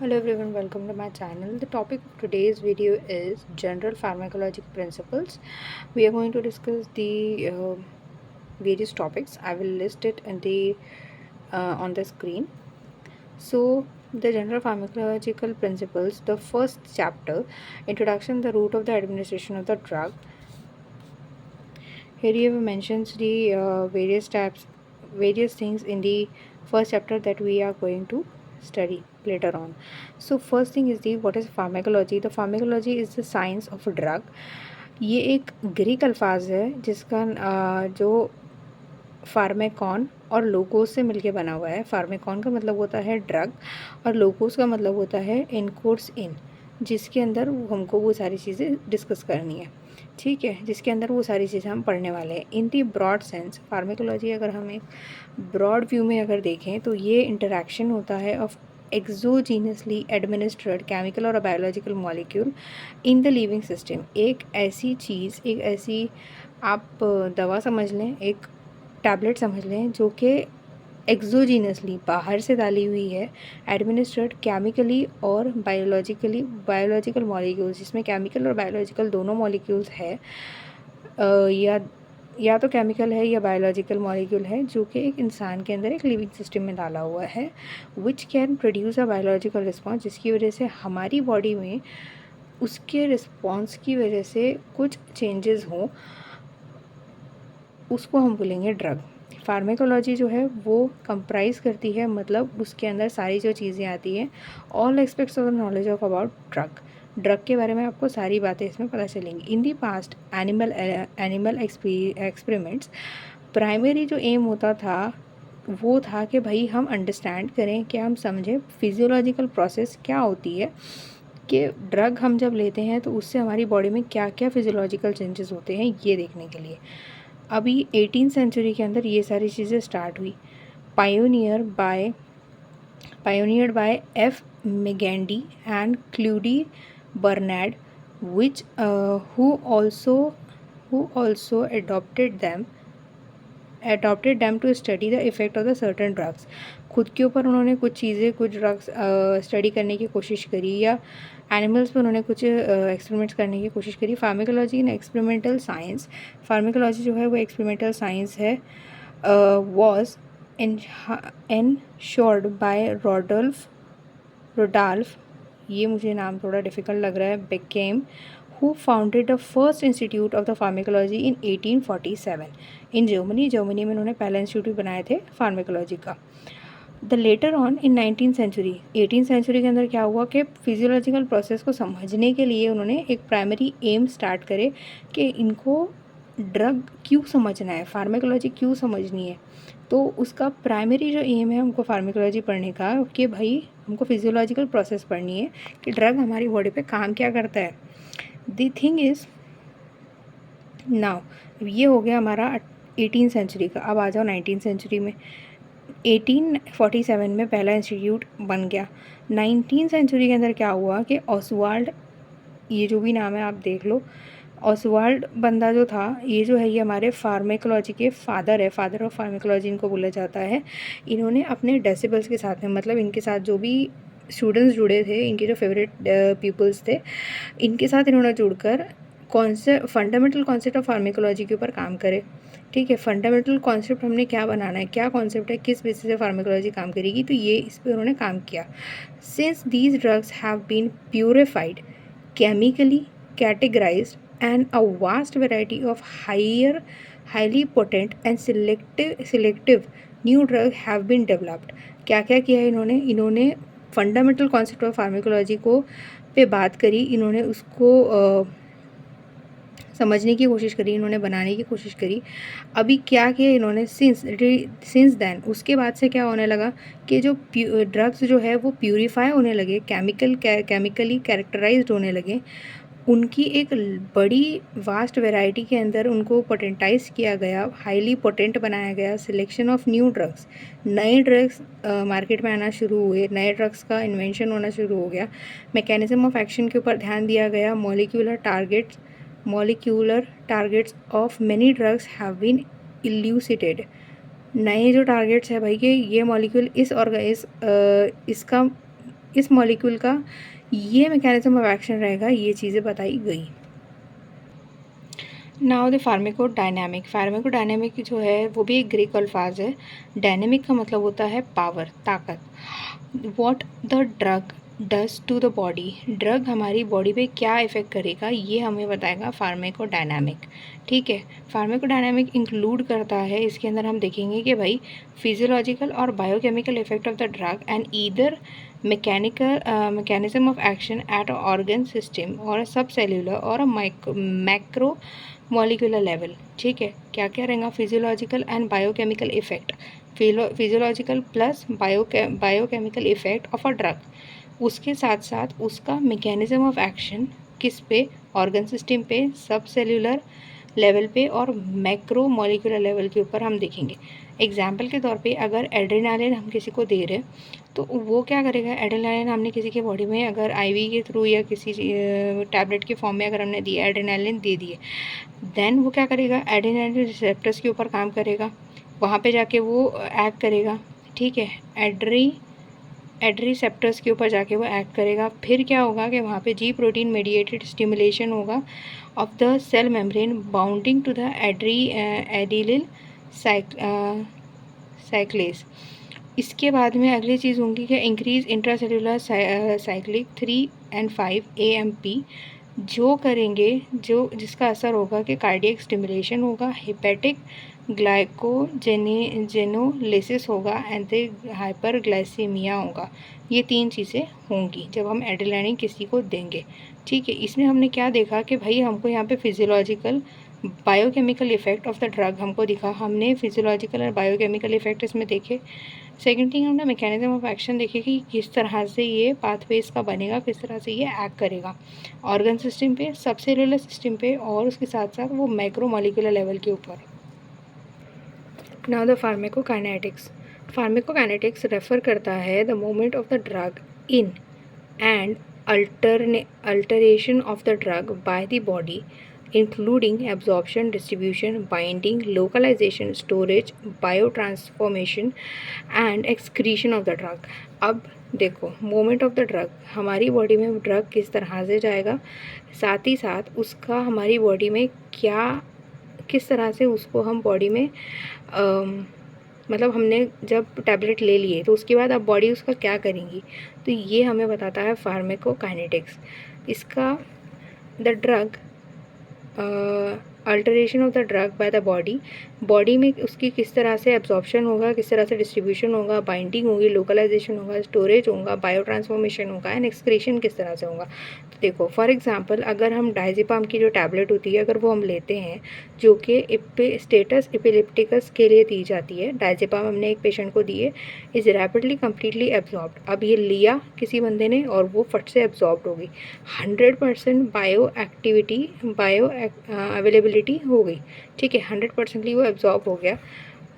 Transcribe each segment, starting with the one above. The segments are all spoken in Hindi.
Hello everyone, welcome to my channel. The topic of today's video is general pharmacological principles. We are going to discuss the various topics. I will list it in the on the screen. So, the general pharmacological principles. The first chapter, introduction, the route of the administration of the drug. Here he mentions the various types, various things in the first chapter that we are going to study later on. So first thing is the what is pharmacology. The pharmacology is the science of a drug. ये एक ग्रीक अल्फाज है जिसका जो फार्मेकॉन और लोकोस से मिलके बना हुआ है। फार्मेकॉन का मतलब होता है ड्रग और लोकोस का मतलब होता है इनकोर्स इन, जिसके अंदर हमको वो सारी चीज़ें डिस्कस करनी है। ठीक है, जिसके अंदर वो सारी चीज़ें हम पढ़ने वाले हैं। इन दी ब्रॉड सेंस फार्मेकोलॉजी अगर हम एक ब्रॉड व्यू में अगर देखें तो ये इंटरेक्शन होता है ऑफ एक्सोजीनसली एडमिनिस्ट्रेड केमिकल और biological molecule in the living system. एक ऐसी चीज़, एक ऐसी आप दवा समझ लें, एक टैबलेट समझ लें जो कि एक्सोजीनसली बाहर से डाली हुई है, एडमिनिस्ट्रेड केमिकली और बायोलॉजिकल मॉलिक्यूल्स, जिसमें केमिकल और बायोलॉजिकल दोनों मॉलिक्यूल्स है, या तो केमिकल है या बायोलॉजिकल मॉलिक्यूल है, जो कि एक इंसान के अंदर एक लिविंग सिस्टम में डाला हुआ है, which can produce a biological response, जिसकी वजह से हमारी बॉडी में उसके रिस्पॉन्स की वजह से कुछ चेंजेस हों, उसको हम बोलेंगे ड्रग। फार्मेकोलॉजी जो है वो कंप्राइज करती है, मतलब उसके अंदर सारी जो चीज़ें आती हैं, all aspects of the knowledge of about drug के बारे में आपको सारी बातें इसमें पता चलेंगी। In the past animal experiments, primary जो एम होता था वो था कि भाई हम अंडरस्टैंड करें, कि हम समझें फिजियोलॉजिकल प्रोसेस क्या होती है, कि ड्रग हम जब लेते हैं तो उससे हमारी बॉडी में क्या क्या फिजियोलॉजिकल चेंजेस होते हैं, ये देखने के लिए। अभी 18th सेंचुरी के अंदर ये सारी चीज़ें स्टार्ट हुई। Pioneered by F Magendie and Claude Bernard, which who also adopted them to study the effect of the certain drugs। खुद के ऊपर उन्होंने कुछ चीज़ें, कुछ ड्रग्स स्टडी करने की कोशिश करी, या एनिमल्स पर उन्होंने कुछ एक्सपेरिमेंट्स करने की कोशिश करी। Pharmacology in experimental science, pharmacology जो है वो एक्सपेरिमेंटल साइंस है। वॉज एनश्योर्ड बाय रोडाल्फ, ये मुझे नाम थोड़ा डिफ़िकल्ट लग रहा है, became, who founded the first institute of the pharmacology in 1847 in Germany में उन्होंने पहला इंस्टीट्यूट बनाए थे फार्मेकोलॉजी का। The later on in 19th century, 18th century के अंदर क्या हुआ कि फिजियोलॉजिकल प्रोसेस को समझने के लिए उन्होंने एक प्राइमरी एम स्टार्ट करे कि इनको ड्रग क्यों समझना है, फार्मेकोलॉजी क्यों समझनी है। तो उसका प्राइमरी जो एम है हमको फार्मेकोलॉजी पढ़ने का, कि भाई हमको फिजियोलॉजिकल प्रोसेस पढ़नी है कि ड्रग हमारी बॉडी पे काम क्या करता है। द थिंग इज़ नाउ, ये हो गया हमारा 18th सेंचुरी का। अब आ जाओ 19th सेंचुरी में। 1847 में पहला इंस्टीट्यूट बन गया। 19th सेंचुरी के अंदर क्या हुआ कि ऑसवाल्ड, ये जो भी नाम है आप देख लो, ऑसवाल्ड बंदा जो था, ये जो है ये हमारे फार्मेकोलॉजी के फादर है, फादर ऑफ फार्मेकोलॉजी इनको बोला जाता है। इन्होंने अपने डेसिबल्स के साथ में, मतलब इनके साथ जो भी स्टूडेंट्स जुड़े थे, इनके जो फेवरेट पीपल्स थे, इनके साथ इन्होंने जुड़कर फंडामेंटल कॉन्सेप्ट ऑफ फार्मेकोलॉजी के ऊपर काम करे। ठीक है, फंडामेंटल कॉन्सेप्ट हमने क्या बनाना है, क्या कॉन्सेप्ट है, किस बेसिस पे फार्मेकोलॉजी काम करेगी, तो ये इस पर उन्होंने काम किया। Since these drugs have been purified, chemically categorised, and a vast variety of highly potent and selective new drugs have been developed। क्या क्या किया है इन्होंने फंडामेंटल कॉन्सेप्ट ऑफ फार्मेकोलॉजी को पे बात करी, इन्होंने उसको समझने की कोशिश करी, इन्होंने बनाने की कोशिश करी। अभी क्या किया इन्होंने, सिंस देन, उसके बाद से क्या होने लगा कि जो ड्रग्स जो है वो प्यूरीफाई होने लगे, केमिकली कैरेक्टराइज्ड होने लगे, उनकी एक बड़ी वास्ट वैरायटी के अंदर उनको पोटेंटाइज किया गया, हाईली पोटेंट बनाया गया। सिलेक्शन ऑफ न्यू ड्रग्स, नए ड्रग्स मार्केट में आना शुरू हुए, नए ड्रग्स का इन्वेंशन होना शुरू हो गया। मैकेनिज्म ऑफ एक्शन के ऊपर ध्यान दिया गया। Molecular targets of many drugs have been elucidated. नए जो टारगेट्स है भाई, कि ये मॉलिक्यूल इसका इस मॉलिक्यूल का ये मैकेनिज्म ऑफ एक्शन रहेगा, ये चीज़ें बताई गई। नाउ द फार्मेकोडायनेमिक जो है वो भी एक ग्रीक अल्फाज है। डायनेमिक का मतलब होता है पावर, ताकत। What the drug does to the body, drug हमारी बॉडी पे क्या इफेक्ट करेगा ये हमें बताएगा फार्मेकोडायनेमिक। ठीक है, फार्मेकोडायनेमिक इंक्लूड करता है, इसके अंदर हम देखेंगे कि भाई फिजियोलॉजिकल और biochemical effect of the drug and either mechanism of action at a organ system or a subcellular or a macro molecular level। ठीक है, क्या क्या रहेगा, physiological and biochemical effect, physiological plus biochemical effect of a drug, उसके साथ साथ उसका मैकेनिज्म ऑफ एक्शन किस पे, ऑर्गन सिस्टम पे, सब सेल्यूलर लेवल पे और मैक्रो मॉलिक्यूलर लेवल के ऊपर हम देखेंगे। एग्जाम्पल के तौर पे अगर एड्रेनालिन हम किसी को दे रहे हैं तो वो क्या करेगा, एड्रेनालिन हमने किसी के बॉडी में अगर आईवी के थ्रू या किसी टैबलेट के फॉर्म में अगर हमने दिया, एड्रेनालिन दे दिए, देन वो क्या करेगा, एड्रेनालिन रिसेप्टर्स के ऊपर काम करेगा, वहाँ पे जाके वो एक्ट करेगा। ठीक है, एड्रीसेप्टर्स के ऊपर जाके वो एक्ट करेगा। फिर क्या होगा कि वहाँ पे जी प्रोटीन मेडिएटेड स्टिमुलेशन होगा of the cell membrane bounding to the adenylyl cyclase. इसके बाद में अगली चीज़ होंगी कि increase intracellular cyclic 3 and 5 AMP जो करेंगे, जो जिसका असर होगा कि कार्डियक स्टिमुलेशन होगा, हेपेटिक ग्लाइकोजेनोलिसिस होगा एंड हाइपरग्लाइसीमिया होगा। ये 3 चीज़ें होंगी जब हम एड्रेनालिन किसी को देंगे। ठीक है, इसमें हमने क्या देखा कि भाई हमको यहाँ पे physiological biochemical effect of the drug हमको दिखा, हमने फिजियोलॉजिकल और बायोकेमिकल इफेक्ट इसमें देखे। सेकेंड थिंग हमने मैकेनिज्म ऑफ एक्शन देखे कि किस तरह से ये पाथवे इसका बनेगा, किस तरह से ये एक्ट करेगा ऑर्गन सिस्टम पे, सब सेलुलर सिस्टम पे और उसके साथ साथ वो मैक्रो मॉलिक्यूलर लेवल के ऊपर। नाउ द फार्मेकोकाइनेटिक्स रेफर करता है the movement of the drug in and alteration of the drug by the body including absorption, distribution, binding, localization, storage, biotransformation and excretion of the drug। अब देखो मूवमेंट ऑफ द ड्रग, हमारी बॉडी में ड्रग किस तरह से जाएगा, साथ ही साथ उसका हमारी बॉडी में क्या, किस तरह से उसको हम बॉडी में मतलब हमने जब टैबलेट ले लिए तो उसके बाद अब बॉडी उसका क्या करेंगी, तो ये हमें बताता है फार्मेकोकाइनेटिक्स। इसका the drug alteration of the drug by the body में उसकी किस तरह से एब्जॉर्प्शन होगा, किस तरह से डिस्ट्रीब्यूशन होगा, बाइंडिंग होगी, लोकलाइजेशन होगा, स्टोरेज होगा, बायो ट्रांसफॉर्मेशन होगा एंड एक्सक्रीशन किस तरह से होगा। तो देखो फॉर एग्जांपल अगर हम डायजेपाम की जो टैबलेट होती है अगर वो हम लेते हैं जो कि स्टेटस एपिलेप्टिकस के लिए दी जाती है, डायजेपाम हमने एक पेशेंट को दिए, इज़ रैपिडली कम्प्लीटली एब्जॉर्ब्ड। अब ये लिया किसी बंदे ने और वो फट से एब्जॉर्ब्ड होगी, 100% बायो एक्टिविटी, बायो अवेलेबिलिटी हो गई। ठीक है, 100% वो एब्जॉर्ब हो गया।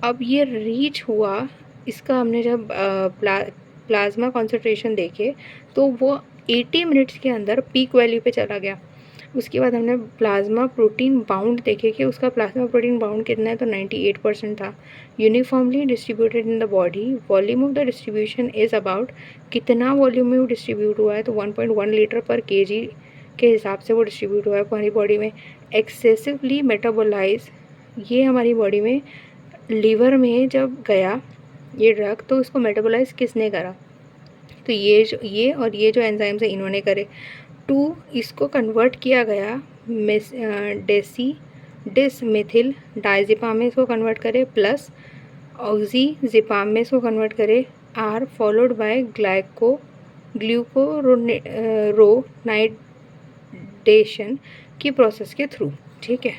अब ये रीच हुआ, इसका हमने जब प्लाज्मा कॉन्सेंट्रेशन देखे तो वो 80 मिनट्स के अंदर पीक वैल्यू पे चला गया। उसके बाद हमने प्लाज्मा प्रोटीन बाउंड देखे कि उसका प्लाज्मा प्रोटीन बाउंड कितना है, तो 98% था। Uniformly distributed in the body, volume of the distribution is about, कितना वॉल्यूम में वो डिस्ट्रीब्यूट हुआ है, तो 1.1 लीटर पर केजी के हिसाब से वो डिस्ट्रीब्यूट हुआ है हमारी बॉडी में। एक्सेसिवली मेटाबोलाइज, ये हमारी बॉडी में लीवर में जब गया ये ड्रग तो इसको मेटाबोलाइज किसने करा, तो ये और ये जो एंजाइम्स है इन्होंने करे। 2 इसको कन्वर्ट किया गया डिसमिथिल डायजेपाम में इसको कन्वर्ट करे, प्लस ऑक्सीजिपाम में इसको कन्वर्ट करे, आर फॉलोड बाय ग्लूकोरोनाइडेशन की प्रोसेस के थ्रू। ठीक है,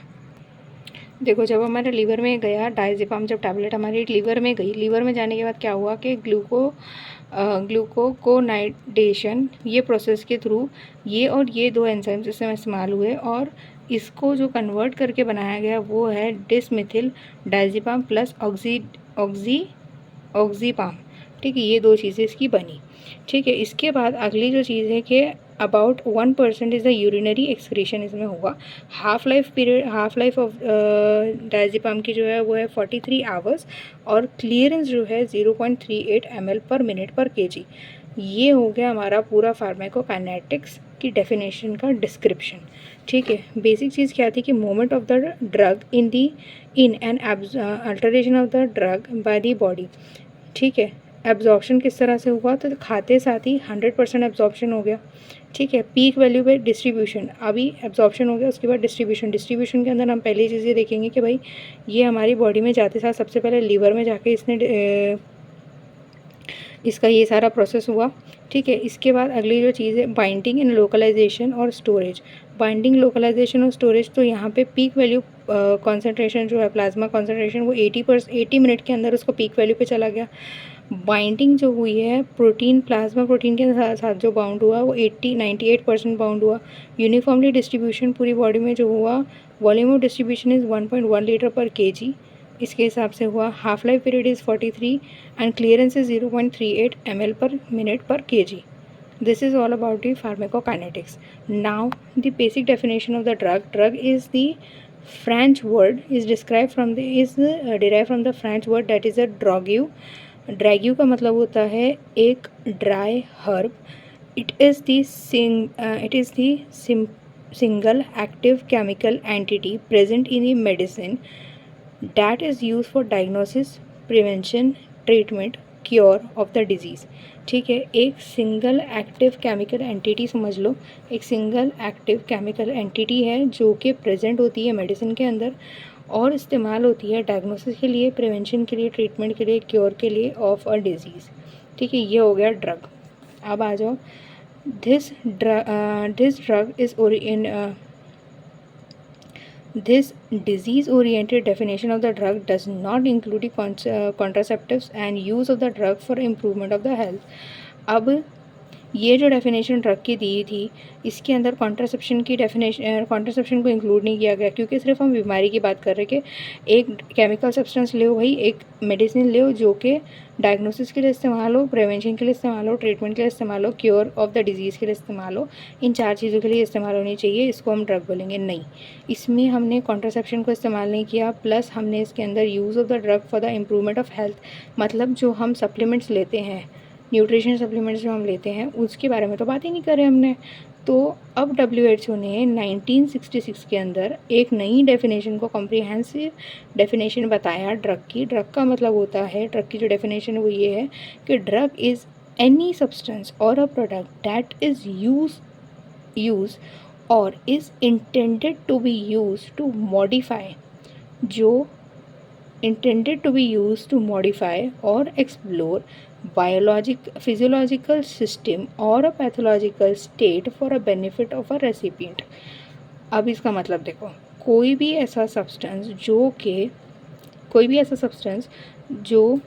देखो जब हमारे लीवर में गया डायजेपाम, जब टैबलेट हमारी लीवर में गई, लीवर में जाने के बाद क्या हुआ कि ग्लूकोकोनाइडेशन ये प्रोसेस के थ्रू ये और ये 2 एंजाइम्स इसमें इस्तेमाल हुए और इसको जो कन्वर्ट करके बनाया गया वो है डिसमिथिल डायजेपाम प्लस ऑक्सीपाम। ठीक है, ये 2 चीज़ें इसकी बनी। ठीक है, इसके बाद अगली जो चीज़ है कि about 1% is the urinary excretion इसमें होगा। हाफ लाइफ ऑफ डायजेपाम की जो है वो है 43 आवर्स और क्लियरेंस जो है 0.38 ml पर मिनट पर kg। ये हो गया हमारा पूरा फार्माकोकाइनेटिक्स की डेफिनेशन का डिस्क्रिप्शन। ठीक है, बेसिक चीज़ क्या थी कि moment of the drug in an alteration of the drug by the body. ठीक है, एब्जॉर्प्शन किस तरह से हुआ, तो खाते साथ ही 100% एब्जॉर्प्शन हो गया। ठीक है, पीक वैल्यू पे डिस्ट्रीब्यूशन, अभी एब्जॉर्प्शन हो गया, उसके बाद डिस्ट्रीब्यूशन के अंदर हम पहली चीज़ें देखेंगे कि भाई ये हमारी बॉडी में जाते साथ सबसे पहले लीवर में जाके इसका ये सारा प्रोसेस हुआ। ठीक है, इसके बाद अगली जो चीज़ है बाइंडिंग इन लोकलाइजेशन और स्टोरेज। बाइंडिंग, लोकलाइजेशन और स्टोरेज, तो यहाँ पे पीक वैल्यू कॉन्सेंट्रेशन जो है प्लाज्मा कॉन्सेंट्रेशन वो 80 मिनट के अंदर उसको पीक वैल्यू पे चला गया। बाइंडिंग जो हुई है प्रोटीन, प्लाज्मा प्रोटीन के साथ जो बाउंड हुआ वो 98% बाउंड हुआ। यूनिफॉर्मली डिस्ट्रीब्यूशन पूरी बॉडी में जो हुआ, volume of distribution is 1.1 litre पर केजी, इसके हिसाब से हुआ। Half life period is 43 and clearance is 0.38 ml पर मिनट पर KG. This is all about the pharmacokinetics. Now, the basic definition of the drug. Drug is the French word is derived from the French word that is a drogue. Drogue का मतलब होता है एक dry herb. It is the single active chemical entity present in the medicine that is used for diagnosis, prevention, treatment, cure of the disease. ठीक है, एक सिंगल एक्टिव केमिकल एंटिटी समझ लो, एक सिंगल एक्टिव केमिकल एंटिटी है जो कि प्रेजेंट होती है मेडिसिन के अंदर और इस्तेमाल होती है डायग्नोसिस के लिए, प्रिवेंशन के लिए, ट्रीटमेंट के लिए, क्योर के लिए ऑफ अ डिज़ीज़। ठीक है, ये हो गया ड्रग। अब आ जाओ, this drug is This disease-oriented definition of the drug does not include the contraceptives and use of the drug for improvement of the health. अब ये जो डेफिनेशन ड्रग की दी थी इसके अंदर कॉन्ट्रासेप्शन को इंक्लूड नहीं किया गया, क्योंकि सिर्फ हम बीमारी की बात कर रहे कि एक केमिकल सब्सटेंस ले भाई, एक मेडिसिन ले जो कि डायग्नोसिस के लिए इस्तेमाल हो, प्रिवेंशन के लिए इस्तेमाल हो, ट्रीटमेंट के लिए इस्तेमाल हो, क्योर ऑफ द डिजीज़ के लिए इस्तेमाल हो, इन 4 चीज़ों के लिए इस्तेमाल होनी चाहिए, इसको हम ड्रग बोलेंगे। नहीं, इसमें हमने कॉन्ट्रासेप्शन को इस्तेमाल नहीं किया, प्लस हमने इसके अंदर use of the drug for the improvement of health, मतलब जो हम सप्लीमेंट्स लेते हैं, न्यूट्रिशन सप्लीमेंट्स जो हम लेते हैं उसके बारे में तो बात ही नहीं करें हमने। तो अब WHO ने 1966 के अंदर एक नई डेफिनेशन को, कॉम्प्रिहेंसिव डेफिनेशन बताया ड्रग की। ड्रग का मतलब होता है, ड्रग की जो डेफिनेशन है वो ये है कि drug is any substance or a product that is use or is intended to be use to modify, जो intended to be used to modify or explore physiological system or a pathological state for a benefit of a recipient। अब इसका मतलब देखो, कोई भी ऐसा सब्सटेंस जो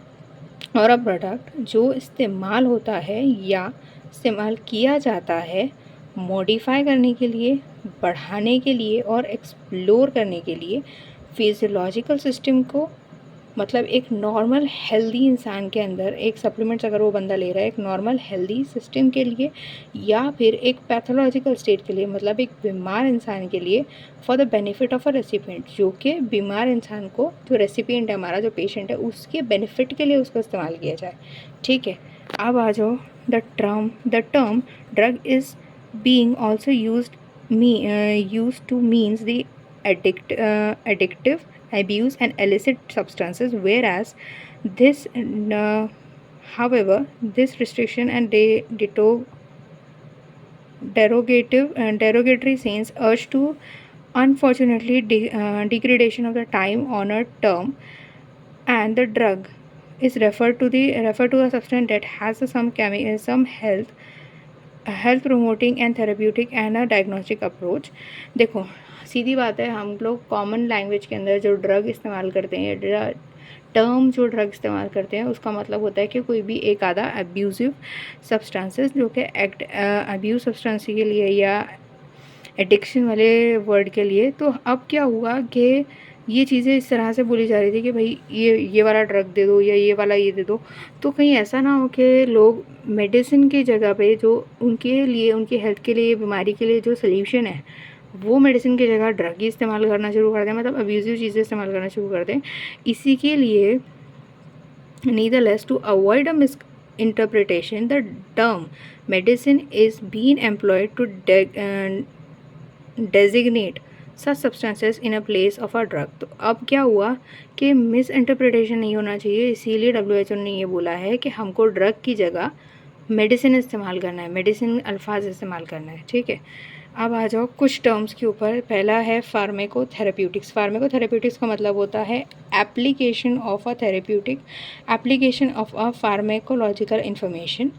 और अ प्रोडक्ट जो इस्तेमाल होता है या इस्तेमाल किया जाता है मॉडिफाई करने के लिए, बढ़ाने के लिए और एक्सप्लोर करने के लिए फिजियोलॉजिकल सिस्टम को, मतलब एक नॉर्मल हेल्दी इंसान के अंदर एक सप्लीमेंट्स अगर वो बंदा ले रहा है एक नॉर्मल हेल्दी सिस्टम के लिए या फिर एक पैथोलॉजिकल स्टेट के लिए, मतलब एक बीमार इंसान के लिए, for the benefit of a recipient, जो कि बीमार इंसान को, जो रेसिपिएंट है हमारा, जो पेशेंट है, उसके बेनिफिट के लिए उसको इस्तेमाल किया जाए। ठीक है, अब आ जाओ, the term drug is being also used two means the addictive, abuse and illicit substances, whereas however this restriction and derogatory sense urge to unfortunately degradation of the time honored term, and the drug is referred to a substance that has some health promoting and therapeutic and a diagnostic approach। देखो, सीधी बात है, हम लोग कॉमन लैंग्वेज के अंदर जो ड्रग इस्तेमाल करते हैं, टर्म जो ड्रग इस्तेमाल करते हैं उसका मतलब होता है कि कोई भी एक आधा अब्यूज़िव सब्सटेंसेस जो कि अब्यूज़ सब्सटेंस के लिए या एडिक्शन वाले वर्ड के लिए। तो अब क्या हुआ कि ये चीज़ें इस तरह से बोली जा रही थी कि भाई ये वाला ड्रग दे दो या ये वाला ये दे दो, तो कहीं ऐसा ना हो कि लोग मेडिसिन की जगह पे जो उनके लिए, उनकी हेल्थ के लिए, बीमारी के लिए जो सोल्यूशन है वो मेडिसिन की जगह ड्रग ही इस्तेमाल करना शुरू कर दें, मतलब अब्यूज़िव चीज़ें इस्तेमाल करना शुरू कर दें। इसी के लिए nevertheless to avoid interpretation, the term medicine is being employed to designate such substances in a place of a drug. तो अब क्या हुआ कि मिस इंटरप्रिटेशन नहीं होना चाहिए, इसीलिए WHO ने ये बोला है कि हमको ड्रग की जगह मेडिसिन इस्तेमाल करना है, मेडिसिन अल्फाज इस्तेमाल करना है, ठीक है। अब आ जाओ कुछ टर्म्स के ऊपर। पहला है फार्मेकोथेरेप्यूटिक्स। फार्मेकोथेरेप्यूटिक्स का मतलब होता है application of a therapeutic, application of a pharmacological information.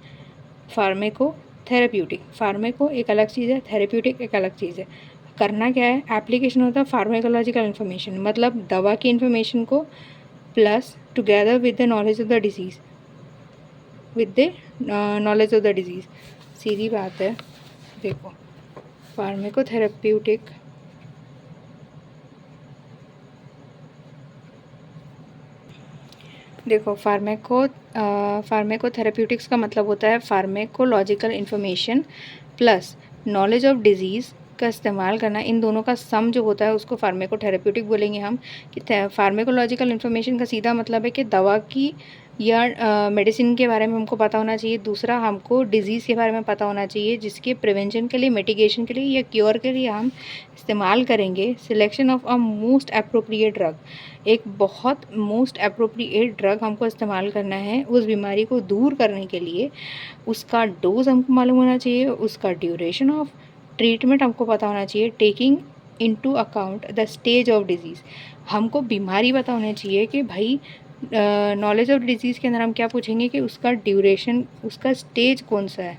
Pharmacotherapeutic, pharmaco एक अलग चीज़ है, थेरेप्यूटिक एक अलग चीज़ है। करना क्या है, एप्लीकेशन होता है फार्मेकोलॉजिकल इन्फॉर्मेशन, मतलब दवा की इन्फॉर्मेशन को plus together with the knowledge of the disease, with the knowledge of the disease. सीधी बात है, देखो फार्मेकोथेरेप्यूटिक देखो फार्मेकोथेरेप्यूटिक्स का मतलब होता है pharmacological information plus knowledge of disease का इस्तेमाल करना। इन दोनों का सम जो होता है उसको फार्मेकोथेरेप्यूटिक बोलेंगे हम। कि फार्मेकोलॉजिकल इन्फॉर्मेशन का सीधा मतलब है कि दवा की या मेडिसिन के बारे में हमको पता होना चाहिए। दूसरा, हमको डिजीज़ के बारे में पता होना चाहिए जिसके प्रिवेंशन के लिए, मिटिगेशन के लिए या क्योर के लिए हम इस्तेमाल करेंगे। Selection of a most appropriate drug, एक बहुत मोस्ट अप्रोप्रिएट ड्रग हमको इस्तेमाल करना है उस बीमारी को दूर करने के लिए। उसका डोज हमको मालूम होना चाहिए, उसका ड्यूरेशन ऑफ ट्रीटमेंट हमको पता होना चाहिए, taking into account the stage of disease. हमको बीमारी पता होना चाहिए कि भाई नॉलेज ऑफ डिजीज़ के अंदर हम क्या पूछेंगे कि उसका ड्यूरेशन, उसका स्टेज कौन सा है,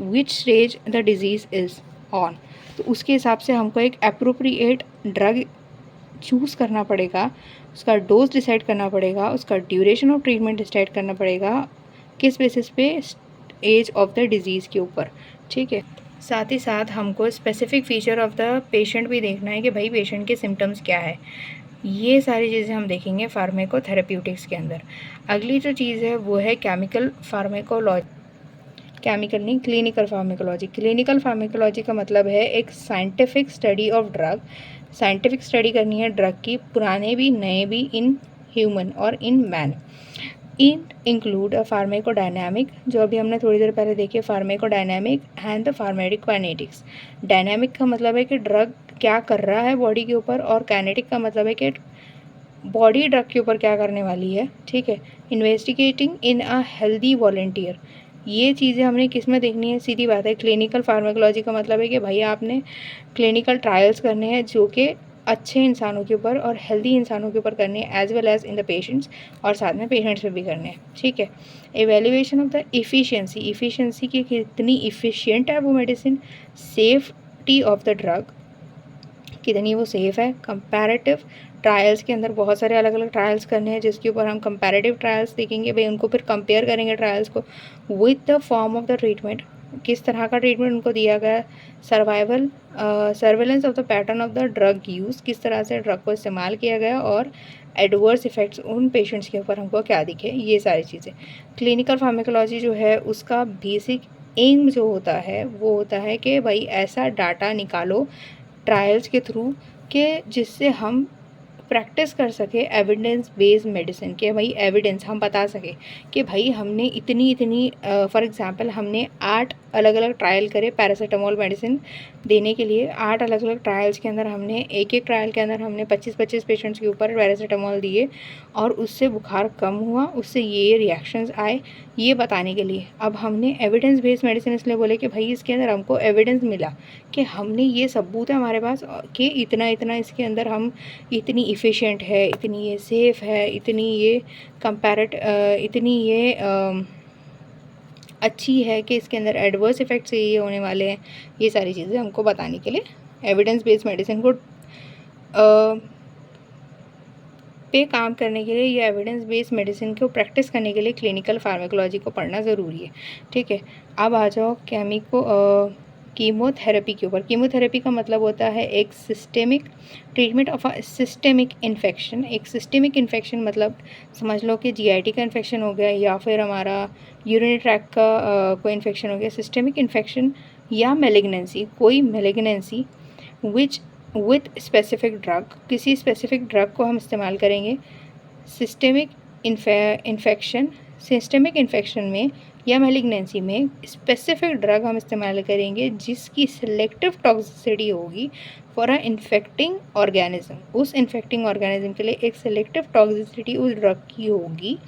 which stage the disease is on. तो उसके हिसाब से हमको एक अप्रोप्रिएट ड्रग चूज़ करना पड़ेगा, उसका डोज डिसाइड करना पड़ेगा, उसका ड्यूरेशन ऑफ ट्रीटमेंट डिसाइड करना पड़ेगा, किस बेसिस पे, एज ऑफ द डिजीज़ के ऊपर, ठीक है। साथ ही साथ हमको specific feature of the patient भी देखना है कि भाई पेशेंट के सिम्टम्स क्या है। ये सारी चीज़ें हम देखेंगे फार्मेकोथेरेप्यूटिक्स के अंदर। अगली जो चीज़ है वो है केमिकल नहीं, क्लिनिकल फार्मेकोलॉजी। क्लिनिकल फार्मेकोलॉजी का मतलब है एक scientific study of drug. Scientific study करनी है ड्रग की, पुराने भी नए भी, इन ह्यूमन और in man. It include a pharmacodynamic, जो अभी हमने थोड़ी देर पहले देखी, pharmacodynamic and the pharmacokinetics. Dynamic का मतलब है कि ड्रग क्या कर रहा है बॉडी के ऊपर, और काइनेटिक का मतलब है कि बॉडी ड्रग के ऊपर क्या करने वाली है, ठीक है। Investigating in a healthy volunteer, ये चीज़ें हमने किस में देखनी है, सीधी बात है क्लिनिकल फार्मेकोलॉजी का मतलब है कि भाई आपने क्लिनिकल ट्रायल्स करने हैं जो कि अच्छे इंसानों के ऊपर और हेल्दी इंसानों के ऊपर करने हैं, as well as in the patients, और साथ में पेशेंट्स पे भी करने हैं, ठीक है। एवेल्युएशन ऑफ द इफ़िशियंसी की कितनी इफ़िशियंट है वो medicine, safety of the drug, कितनी वो सेफ़ है। कंपैरेटिव ट्रायल्स के अंदर बहुत सारे अलग अलग ट्रायल्स करने हैं जिसके ऊपर हम कंपैरेटिव ट्रायल्स देखेंगे, भाई उनको फिर कंपेयर करेंगे ट्रायल्स को with the form of the treatment, किस तरह का ट्रीटमेंट उनको दिया गया। Surveillance of the pattern of the drug use, किस तरह से ड्रग को इस्तेमाल किया गया, और एडवर्स इफ़ेक्ट्स उन पेशेंट्स के ऊपर हमको क्या दिखे, ये सारी चीज़ें। क्लिनिकल फार्मेकोलॉजी जो है उसका बेसिक एम जो होता है वो होता है कि भाई ऐसा डाटा निकालो ट्रायल्स के थ्रू के जिससे हम प्रैक्टिस कर सके एविडेंस बेस्ड मेडिसिन के, भाई एविडेंस हम बता सके कि भाई हमने इतनी फॉर एग्जांपल हमने 8 अलग अलग ट्रायल करे पैरासीटामोल मेडिसिन देने के लिए। 8 अलग अलग ट्रायल्स के अंदर हमने एक ट्रायल के अंदर हमने 25-25 पेशेंट्स के ऊपर पैरासीटामोल दिए और उससे बुखार कम हुआ, उससे ये रिएक्शंस आए, ये बताने के लिए। अब हमने एविडेंस बेस्ड मेडिसिन इसलिए बोले कि भाई इसके अंदर हमको एविडेंस मिला कि हमने ये सबूत है हमारे पास कि इतना इसके अंदर हम इतनी इफ़िशिएंट है, इतनी ये सेफ़ है, इतनी ये इतनी ये अच्छी है कि इसके अंदर एडवर्स इफ़ेक्ट्स ये होने वाले हैं। ये सारी चीज़ें हमको बताने के लिए एविडेंस बेस्ड मेडिसिन को पे काम करने के लिए या एविडेंस बेस्ड मेडिसिन को प्रैक्टिस करने के लिए क्लिनिकल फार्मेकोलॉजी को पढ़ना ज़रूरी है, ठीक है। अब आ जाओ कीमोथेरेपी के ऊपर। कीमोथेरेपी का मतलब होता है एक systemic treatment of a systemic infection. एक सिस्टेमिक इन्फेक्शन मतलब समझ लो कि जीआईटी का इन्फेक्शन हो गया या फिर हमारा यूरिनरी ट्रैक्ट का कोई इन्फेक्शन हो गया। सिस्टेमिक इन्फेक्शन या मेलिग्नेंसी, कोई malignancy which with specific drug, किसी स्पेसिफिक ड्रग को हम इस्तेमाल करेंगे। सिस्टेमिक इन्फेक्शन सिस्टमिक इन्फेक्शन में या मैलिग्नेंसी में स्पेसिफिक ड्रग हम इस्तेमाल करेंगे जिसकी सिलेक्टिव टॉक्सिसिटी होगी फॉर अ इन्फेक्टिंग ऑर्गेनिज्म। उस इन्फेक्टिंग ऑर्गेनिज्म के लिए एक सिलेक्टिव टॉक्सिसिटी उस ड्रग की होगी,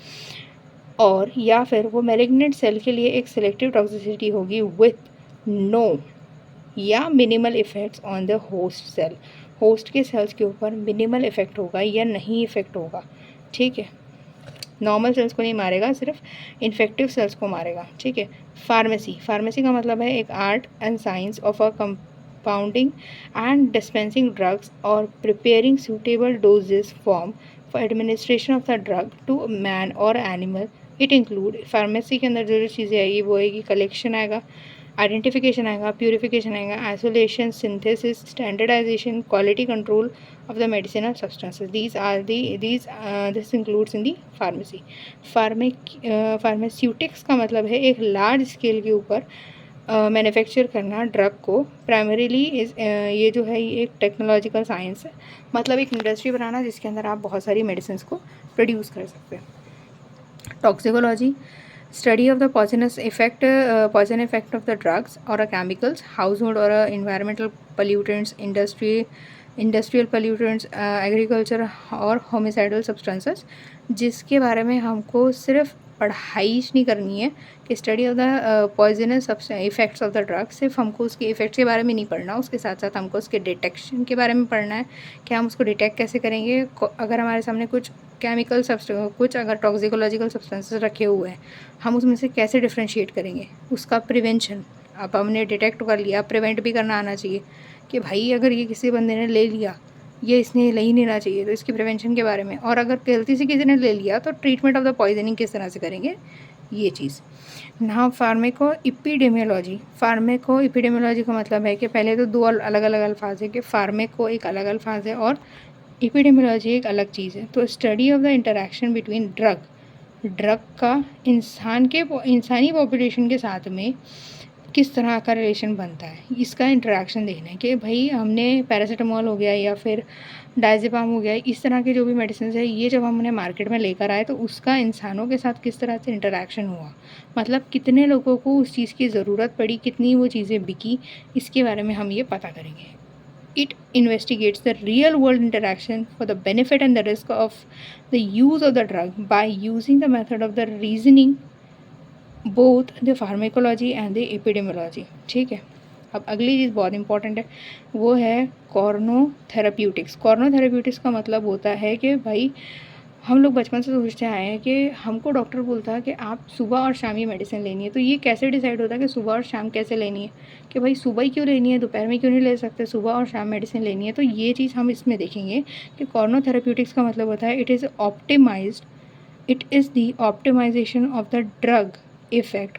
और या फिर वो मैलिग्नेंट सेल के लिए एक सिलेक्टिव टॉक्सिसिटी होगी विथ नो या minimal effects on the host cell. Host के सेल्स के ऊपर मिनिमल इफ़ेक्ट होगा या नहीं इफ़ेक्ट होगा, ठीक है। नॉर्मल सेल्स को नहीं मारेगा, सिर्फ इन्फेक्टिव सेल्स को मारेगा, ठीक है। फार्मेसी का मतलब है एक art and science of a compounding and dispensing drugs और preparing suitable doses form for administration of the drug to man और एनिमल। इट इंक्लूड, फार्मेसी के अंदर जो जो चीज़ें आएगी वो आएगी कलेक्शन आएगा, आइडेंटिफिकेशन आएगा, प्यूरिफिकेशन आएगा, isolation, synthesis, standardisation, quality control of the medicinal substances. This includes in the pharmacy. Pharmaceutics का मतलब है एक लार्ज स्केल के ऊपर मैन्युफैक्चर करना ड्रग को। प्राइमरीली ये जो है ये एक टेक्नोलॉजिकल साइंस है, मतलब एक इंडस्ट्री बनाना जिसके अंदर आप बहुत सारी मेडिसिन को प्रोड्यूस कर सकते हैं। Toxicology, study of the poison effect of the drugs or chemicals, household or environmental pollutants, industrial pollutants, agriculture और homicidal substances, जिसके बारे में हमको सिर्फ पढ़ाई नहीं करनी है कि study of the poisonous effects of the drug, सिर्फ हमको उसके इफेक्ट्स के बारे में नहीं पढ़ना, उसके साथ साथ हमको उसके डिटेक्शन के बारे में पढ़ना है कि हम उसको डिटेक्ट कैसे करेंगे। अगर हमारे सामने कुछ केमिकल कुछ अगर टॉक्सिकोलॉजिकल सब्सटेंसेस रखे हुए हैं, हम उसमें से कैसे डिफ्रेंशिएट करेंगे। उसका प्रिवेंशन, अब हमने डिटेक्ट कर लिया, प्रिवेंट भी करना आना चाहिए कि भाई अगर ये किसी बंदे ने ले लिया, ये इसने ले ही नहीं लेना चाहिए, तो इसकी प्रिवेंशन के बारे में। और अगर गलती से किसी ने ले लिया तो ट्रीटमेंट ऑफ द पॉइजनिंग किस तरह से करेंगे, ये चीज़। ना फार्मेको एपिडेमियोलॉजी का मतलब है कि पहले तो दो अलग अलग अल्फाज है कि फार्मेको एक अलग अल्फाज है और एपिडेमियोलॉजी एक अलग चीज़ है। तो study of the interaction between drug का इंसानी पॉपुलेशन के साथ में किस तरह का रिलेशन बनता है, इसका इंटरेक्शन देखना है कि भाई हमने पैरासीटामोल हो गया या फिर डायजेपाम हो गया, इस तरह के जो भी मेडिसिन है, ये जब हमने मार्केट में लेकर आए तो उसका इंसानों के साथ किस तरह से इंटरेक्शन हुआ, मतलब कितने लोगों को उस चीज़ की ज़रूरत पड़ी, कितनी वो चीज़ें बिकी, इसके बारे में हम ये पता करेंगे। It investigates the real world interaction for the benefit and the risk of the use of the drug by using the method of the reasoning, both the pharmacology and the epidemiology, ठीक है। अब अगली चीज़ बहुत इंपॉर्टेंट है, वो है कॉर्नोथेराप्यूटिक्स। कॉर्नोथेराप्यूटिक्स का मतलब होता है कि भाई हम लोग बचपन से सोचते आए हैं कि हमको डॉक्टर बोलता है कि आप सुबह और शाम ये मेडिसिन लेनी है, तो ये कैसे डिसाइड होता है कि सुबह और शाम कैसे लेनी है, कि भाई सुबह ही क्यों लेनी है, दोपहर में क्यों नहीं ले सकते, सुबह और शाम मेडिसिन लेनी है। तो ये चीज़ हम इसमें देखेंगे कि कॉर्नोथेराप्यूटिक्स का मतलब होता है it is the optimisation of the drug effect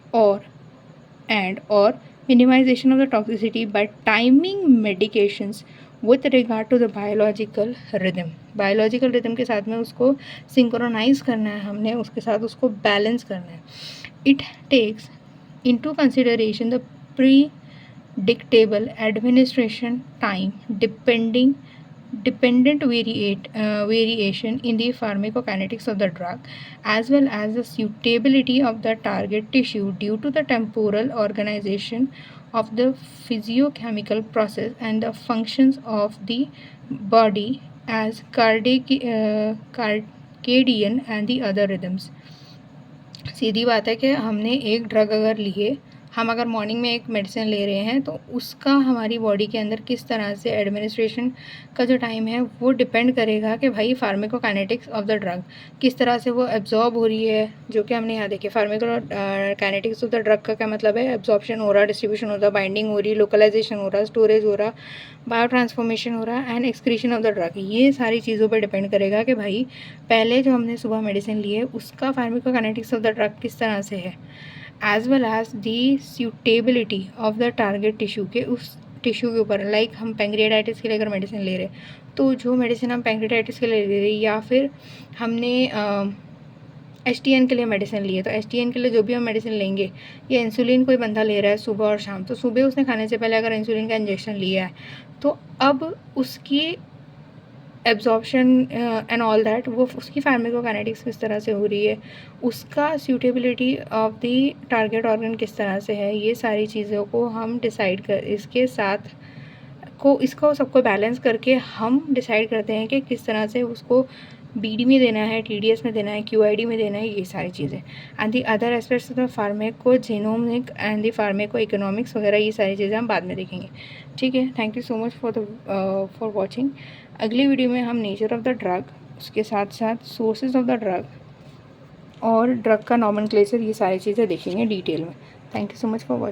or minimization of the toxicity by timing medications with regard to the biological rhythm। Biological rhythm के साथ में उसको सिंक्रोनाइज करना है, हमने उसके साथ उसको बैलेंस करना है। It takes into consideration the predictable administration time dependent variation in the pharmacokinetics of the drug, as well as the suitability of the target tissue due to the temporal organization of the physiochemical process and the functions of the body as circadian and the other rhythms। सीधी बात है कि हमने एक ड्रग अगर लिए, हम अगर मॉर्निंग में एक मेडिसिन ले रहे हैं तो उसका हमारी बॉडी के अंदर किस तरह से एडमिनिस्ट्रेशन का जो टाइम है वो डिपेंड करेगा कि भाई फार्मेकोकाइनेटिक्स ऑफ द ड्रग किस तरह से वो एब्जॉर्ब हो रही है, जो कि हमने यहाँ देखे। फार्मेकोकाइनेटिक्स ऑफ द ड्रग का क्या मतलब है, एब्जॉर्प्शन हो रहा, डिस्ट्रीब्यूशन हो रहा, बाइंडिंग हो रही, लोकलाइजेशन हो रहा, स्टोरेज हो रहा, बायो ट्रांसफॉर्मेशन हो रहा and excretion of the drug. ये सारी चीज़ों पर डिपेंड करेगा कि भाई पहले जो हमने सुबह मेडिसिन ली है उसका फार्मेकोकाइनेटिक्स ऑफ द ड्रग किस तरह से है, as well as the suitability of the target tissue के उस टिश्यू के ऊपर। लाइक हम पैंक्रियाटाइटिस के लिए अगर मेडिसिन ले रहे तो जो मेडिसिन हम पैंक्रियाटाइटिस के लिए ले रहे या फिर हमने HTN के लिए मेडिसिन ली है, तो HTN के लिए जो भी हम मेडिसिन लेंगे, या इंसुलिन कोई बंदा ले रहा है सुबह और शाम, तो सुबह उसने खाने से पहले अगर इंसुलिन का इंजेक्शन लिया है तो अब उसकी एब्जॉर्प्शन एंड ऑल दैट, वो उसकी फार्माकोकाइनेटिक्स किस तरह से हो रही है, उसका suitability of the target organ किस तरह से है, ये सारी चीज़ों को हम डिसाइड कर इसके साथ को इसको सबको बैलेंस करके हम डिसाइड करते हैं कि किस तरह से उसको बीडी में देना है, टीडीएस में देना है, क्यूआईडी में देना है, ये सारी चीज़ें। And the other aspects of the pharmaco genomic and the pharmaco economics वगैरह, ये सारी चीज़ें हम बाद में देखेंगे। ठीक है, thank you so much for watching. अगली वीडियो में हम नेचर ऑफ द ड्रग, उसके साथ साथ सोर्सेज ऑफ द ड्रग और ड्रग का नॉमेनक्लेचर, ये सारी चीज़ें देखेंगे डिटेल में। Thank you so much for watching.